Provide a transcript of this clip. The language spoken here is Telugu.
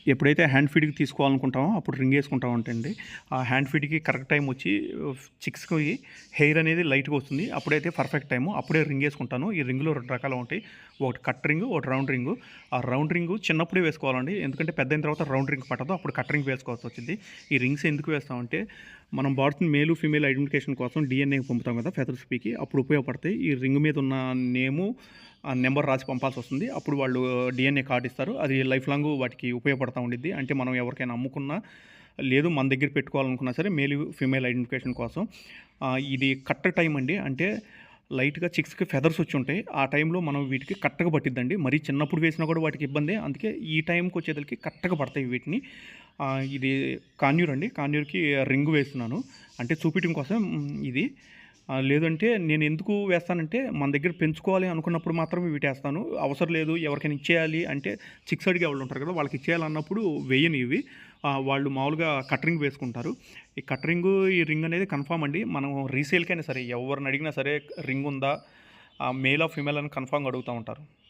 ఎప్పుడైతే హ్యాండ్ ఫీడ్‌కి తీసుకోవాలనుకుంటామో అప్పుడు రింగ్ యేసుకుంటామంటండి. ఆ హ్యాండ్ ఫీడ్‌కి కరెక్ట్ టైమ్ వచ్చి చిక్స్‌కి హెయిర్ అనేది లైట్‌గా వస్తుంది. అప్పుడైతే పర్ఫెక్ట్ టైము. అప్పుడే రింగ్ యేసుకుంటాను. ఈ రింగ్‌లో 2 రకాలు ఉంటాయి. ఒకటి కట్ రింగు, ఒకటి రౌండ్ రింగు. ఆ రౌండ్ రింగు చిన్నప్పుడే వేసుకోవాలండి. ఎందుకంటే పెద్దయిన తర్వాత రౌండ్ రింగ్ పట్టదు. అప్పుడు కట్ రింగ్ వేసుకోవాల్సి వచ్చిద్ది. ఈ రింగ్స్ ఎందుకు వేస్తామంటే మనం బర్డ్స్‌ని మేలు, ఫీమేల్ ఐడెంటిఫికేషన్ కోసం డీఎన్ఏ పంపుతాం కదా! ఫెదర్స్ పీకి అప్పుడు ఉపయోగపడతాయి. ఈ రింగ్ మీద ఉన్న నేము ఆ నెంబర్ రాసి పంపాల్సొస్తుంది. అప్పుడు వాళ్ళు డీఎన్ఏ కార్డ్ ఇస్తారు. అది లైఫ్ లాంగ్ వాటికి ఉపయోగపడతా ఉండిద్ది. అంటే మనం ఎవరికైనా అమ్ముకున్నా, లేదు మన దగ్గర పెట్టుకోవాలనుకున్నా సరే మేల్, ఫీమేల్ ఐడెంటిఫికేషన్ కోసం. ఇది కరెక్ట్ టైం అండి. అంటే లైట్‌గా చిక్స్‌కి ఫెదర్స్ వచ్చుంటాయి. ఆ టైంలో మనం వీటికి కరెక్ట్‌గా పట్టిద్దండి. మరీ చిన్నప్పుడు వేసినా కూడా వాటికి ఇబ్బందే. అందుకే ఈ టైంకొచ్చేదలికి కరెక్ట్‌గా పడతాయి వీటిని. ఇది కాన్యూర్ అండి. కాన్యూర్‌కి రింగ్ వేస్తున్నాను. అంటే చూపియటం కోసం ఇది. లేదంటే నేను ఎందుకు వేస్తానంటే, మన దగ్గర పెంచుకోవాలి అనుకున్నప్పుడు మాత్రమే వీటేస్తాను. అవసరం లేదు ఎవరికైనా ఇచ్చేయాలి అంటే చిక్స్ అడిగేవాళ్ళు ఉంటారు కదా! వాళ్ళకి ఇచ్చేయాలన్నప్పుడు వేయను ఇవి. వాళ్ళు మామూలుగా కట్ రింగ్ వేసుకుంటారు. ఈ కట్ రింగు, ఈ రింగ్ అనేది కన్ఫర్మ్ అండి. మనం రీసేల్‌కైనా సరే ఎవరిని అడిగినా సరే రింగ్ ఉందా? మేలా, ఫీమేల్ అని కన్ఫర్మ్‌గా అడుగుతా ఉంటారు.